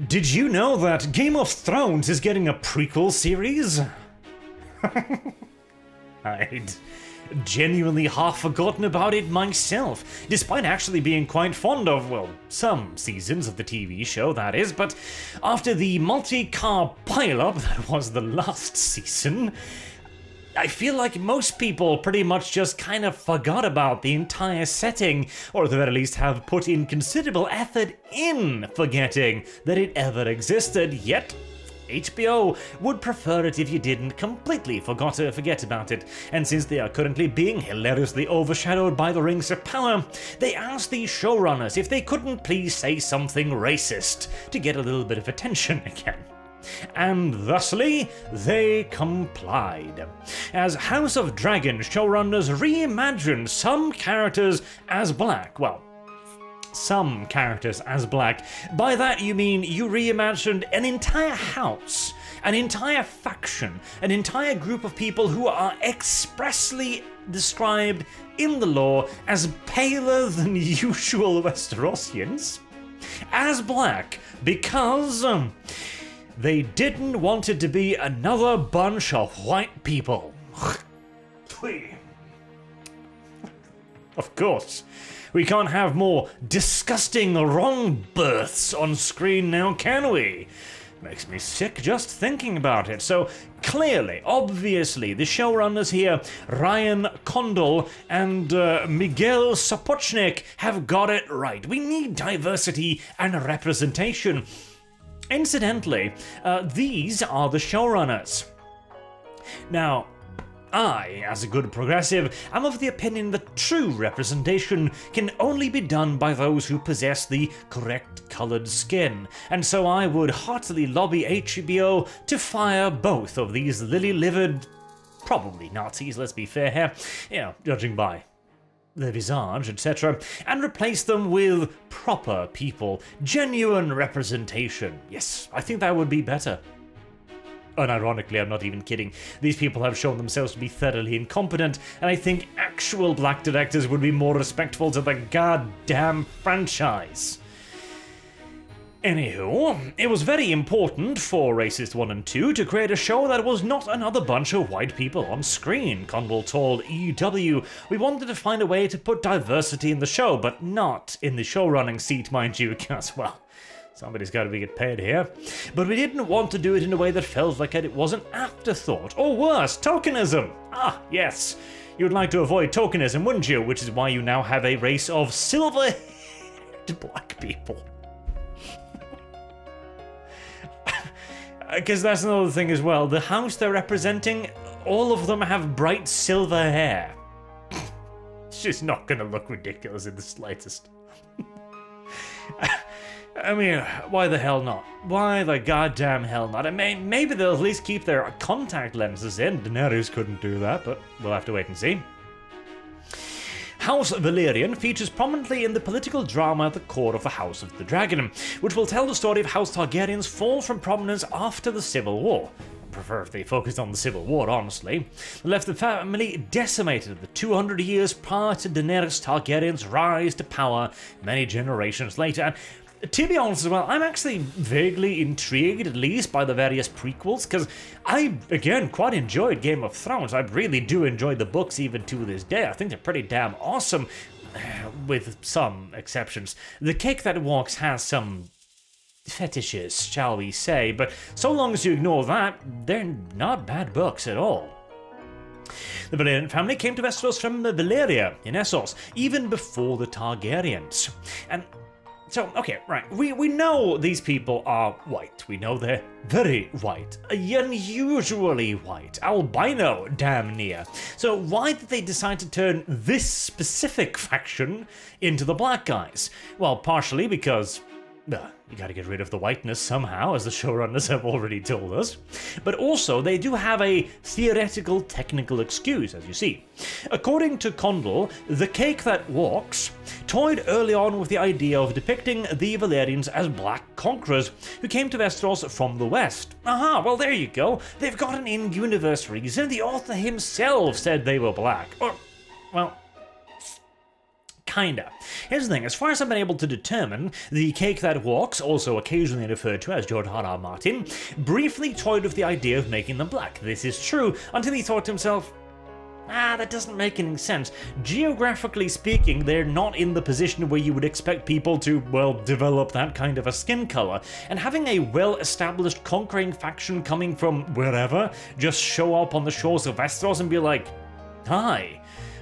Did you know that Game of Thrones is getting a prequel series? I'd genuinely half forgotten about it myself, despite actually being quite fond of, well, some seasons of the TV show, that is, but after the multi-car pileup that was the last season, I feel like most people pretty much just kind of forgot about the entire setting, or at the very least have put in considerable effort in forgetting that it ever existed, yet HBO would prefer it if you didn't completely forget about it, and since they are currently being hilariously overshadowed by the Rings of Power, they asked the showrunners if they couldn't please say something racist to get a little bit of attention again. And thusly, they complied. As House of Dragon showrunners reimagined some characters as black. Well, some characters as black. By that you mean you reimagined an entire house, an entire faction, an entire group of people who are expressly described in the lore as paler than usual Westerosians as black because they didn't want it to be another bunch of white people. Of course, we can't have more disgusting wrong births on screen now, can we? Makes me sick just thinking about it. So clearly, obviously, the showrunners here, Ryan Condal and Miguel Sapochnik, have got it right. We need diversity and representation. Incidentally, these are the showrunners. Now, I, as a good progressive, am of the opinion that true representation can only be done by those who possess the correct coloured skin, and so I would heartily lobby HBO to fire both of these lily-livered, probably Nazis, let's be fair here, you know, judging by their visage, etc., and replace them with proper people, genuine representation. Yes, I think that would be better. Unironically, I'm not even kidding. These people have shown themselves to be thoroughly incompetent, and I think actual black directors would be more respectful to the goddamn franchise. Anywho, it was very important for Racist 1 and 2 to create a show that was not another bunch of white people on screen, Condal told EW. We wanted to find a way to put diversity in the show, but not in the showrunning seat, mind you, because, well, somebody's got to be get paid here. But we didn't want to do it in a way that felt like it was an afterthought, or worse, tokenism. Ah, yes. You'd like to avoid tokenism, wouldn't you? Which is why you now have a race of silver-haired black people. Because that's another thing as well. The house they're representing, all of them have bright silver hair. It's just not going to look ridiculous in the slightest. I mean, why the hell not? Why the goddamn hell not? I mean, maybe they'll at least keep their contact lenses in. Daenerys couldn't do that, but we'll have to wait and see. House Valyrian features prominently in the political drama at the core of the House of the Dragon, which will tell the story of House Targaryen's fall from prominence after the Civil War. I prefer if they focused on the Civil War, honestly. They left the family decimated the 200 years prior to Daenerys Targaryen's rise to power many generations later. And to be honest as well, I'm actually vaguely intrigued, at least, by the various prequels, because I, again, quite enjoyed Game of Thrones. I really do enjoy the books even to this day. I think they're pretty damn awesome, with some exceptions. The Cake That Walks has some fetishes, shall we say, but so long as you ignore that, they're not bad books at all. The Valyrian family came to Westeros from Valyria, in Essos, even before the Targaryens. And so, okay, right, we know these people are white. We know they're very white, unusually white, albino damn near. So why did they decide to turn this specific faction into the black guys? Well, partially because you gotta get rid of the whiteness somehow, as the showrunners have already told us. But also, they do have a theoretical technical excuse, as you see. According to Condal, The Cake That Walks toyed early on with the idea of depicting the Valyrians as black conquerors who came to Westeros from the west. Aha, well there you go. They've got an in-universe reason. The author himself said they were black. Or, well, kinda. Here's the thing, as far as I've been able to determine, the cake that walks, also occasionally referred to as George R.R. Martin, briefly toyed with the idea of making them black. This is true, until he thought to himself, that doesn't make any sense. Geographically speaking, they're not in the position where you would expect people to, well, develop that kind of a skin color. And having a well-established conquering faction coming from wherever just show up on the shores of Westeros and be like, hi,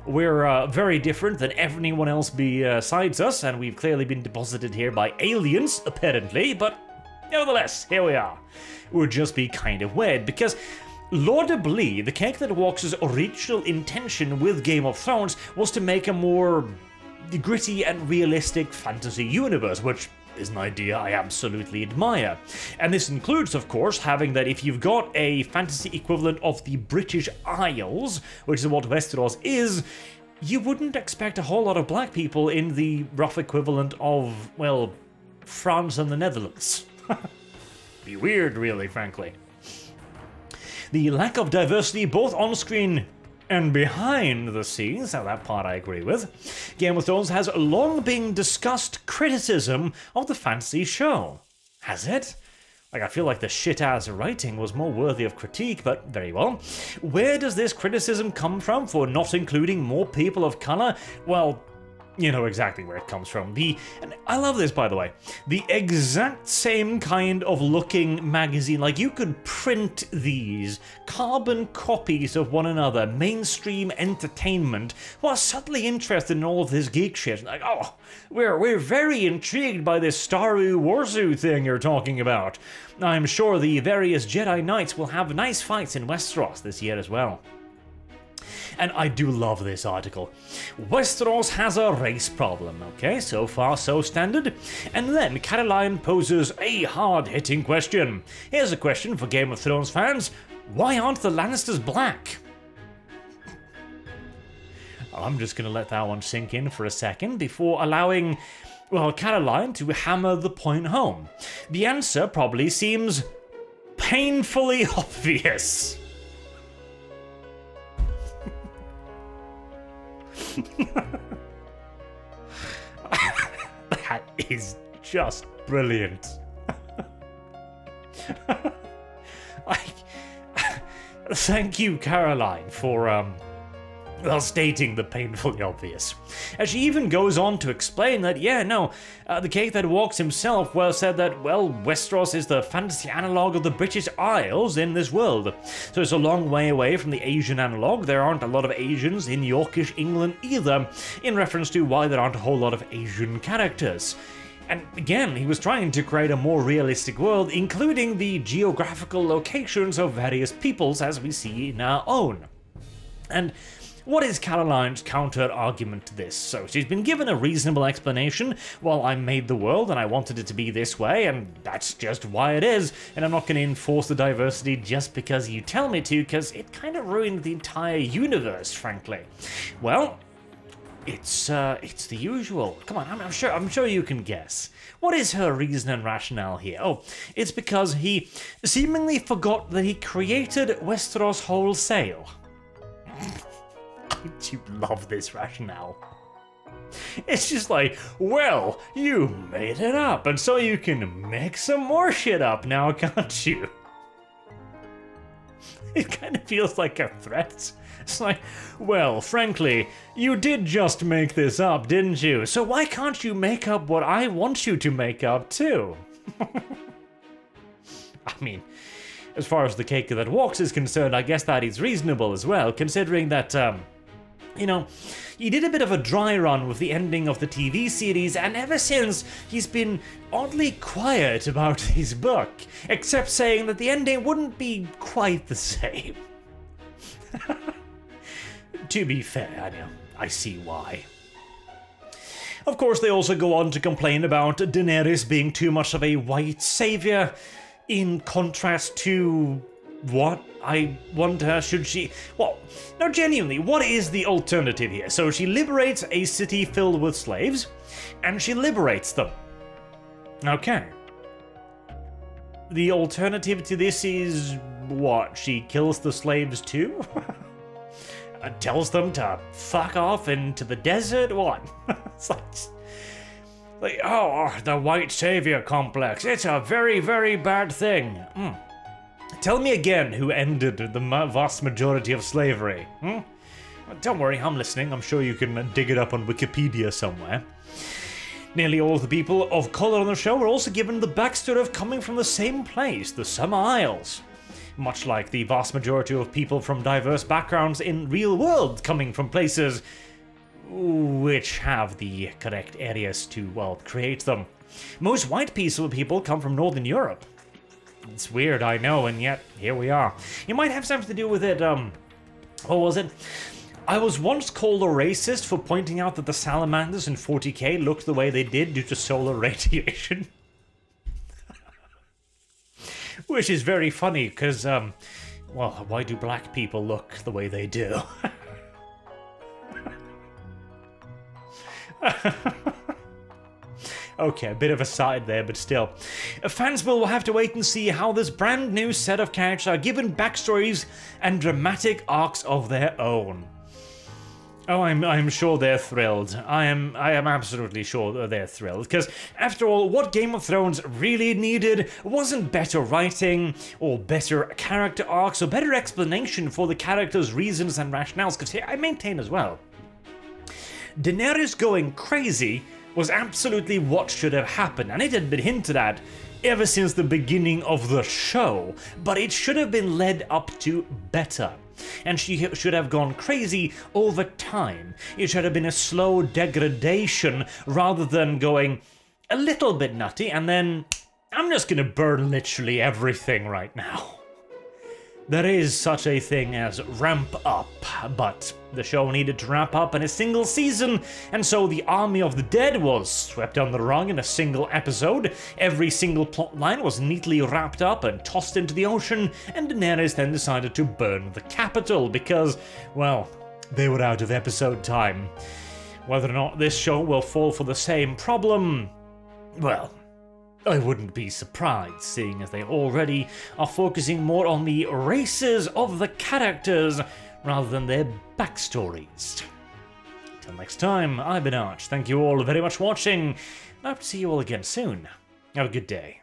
we're very different than anyone else besides us, and we've clearly been deposited here by aliens, apparently, but nevertheless, here we are. It would just be kind of weird, because laudably, the Cake That Walks' original intention with Game of Thrones was to make a more gritty and realistic fantasy universe, which is an idea I absolutely admire. And this includes, of course, having that if you've got a fantasy equivalent of the British Isles, which is what Westeros is, you wouldn't expect a whole lot of black people in the rough equivalent of, well, France and the Netherlands. Be weird, really, frankly. The lack of diversity both on screen and behind the scenes, now that part I agree with, Game of Thrones has long been discussed criticism of the fantasy show. Has it? Like, I feel like the shit-ass writing was more worthy of critique, but very well. Where does this criticism come from for not including more people of color? Well, you know exactly where it comes from. And I love this, by the way, the exact same kind of looking magazine, like you could print these carbon copies of one another, mainstream entertainment, who are subtly interested in all of this geek shit. Like, oh, we're very intrigued by this Staru Warzu thing you're talking about. I'm sure the various Jedi Knights will have nice fights in Westeros this year as well. And I do love this article. Westeros has a race problem, okay, so far so standard. And then Caroline poses a hard-hitting question. Here's a question for Game of Thrones fans. Why aren't the Lannisters black? I'm just gonna let that one sink in for a second before allowing, well, Caroline to hammer the point home. The answer probably seems painfully obvious. That is just brilliant. Thank you, Caroline, for well, stating the painfully obvious. And she even goes on to explain that, yeah, no, the Cake That Walks himself, well, said that, well, Westeros is the fantasy analogue of the British Isles in this world. So it's a long way away from the Asian analogue. There aren't a lot of Asians in Yorkish England either, in reference to why there aren't a whole lot of Asian characters. And again, he was trying to create a more realistic world, including the geographical locations of various peoples as we see in our own. And what is Caroline's counter-argument to this? So she's been given a reasonable explanation. Well, I made the world and I wanted it to be this way, and that's just why it is, and I'm not going to enforce the diversity just because you tell me to, because it kind of ruined the entire universe, frankly. Well, it's the usual. Come on, I'm sure you can guess. What is her reason and rationale here? Oh, it's because he seemingly forgot that he created Westeros wholesale. I do love this rationale. It's just like, well, you made it up, and so you can make some more shit up now, can't you? It kind of feels like a threat. It's like, well, frankly, you did just make this up, didn't you? So why can't you make up what I want you to make up, too? I mean, as far as the Cake That Walks is concerned, I guess that is reasonable as well, considering that, you know, he did a bit of a dry run with the ending of the TV series, and ever since, he's been oddly quiet about his book, except saying that the ending wouldn't be quite the same. To be fair, I see why. Of course, they also go on to complain about Daenerys being too much of a white savior, in contrast to what? I wonder, should she... Well, no, genuinely, what is the alternative here? So she liberates a city filled with slaves, and she liberates them. Okay. The alternative to this is... what? She kills the slaves too? tells them to fuck off into the desert? What? It's like, oh, the white savior complex. It's a very, very bad thing. Tell me again who ended the vast majority of slavery. Don't worry, I'm listening. I'm sure you can dig it up on Wikipedia somewhere. Nearly all of the people of color on the show were also given the backstory of coming from the same place, the Summer Isles. Much like the vast majority of people from diverse backgrounds in real world coming from places which have the correct areas to, well, create them. Most white people come from Northern Europe. It's weird, I know, and yet here we are. It might have something to do with it, what was it? I was once called a racist for pointing out that the salamanders in 40K looked the way they did due to solar radiation. Which is very funny, because, well, why do black people look the way they do? Okay, a bit of a side there, but still. Fans will have to wait and see how this brand new set of characters are given backstories and dramatic arcs of their own. Oh, I'm sure they're thrilled. I am absolutely sure they're thrilled, because after all, what Game of Thrones really needed wasn't better writing, or better character arcs, or better explanation for the characters' reasons and rationales, because here I maintain as well, Daenerys going crazy was absolutely what should have happened, and it had been hinted at ever since the beginning of the show, but it should have been led up to better. And she should have gone crazy over time. It should have been a slow degradation rather than going a little bit nutty and then I'm just gonna burn literally everything right now. There is such a thing as ramp up, but the show needed to wrap up in a single season, and so the Army of the Dead was swept on the rug in a single episode. Every single plot line was neatly wrapped up and tossed into the ocean, and Daenerys then decided to burn the capital because, well, they were out of episode time. Whether or not this show will fall for the same problem, well, I wouldn't be surprised, seeing as they already are focusing more on the races of the characters rather than their backstories. Until next time, I've been Arch. Thank you all very much for watching, and I hope to see you all again soon. Have a good day.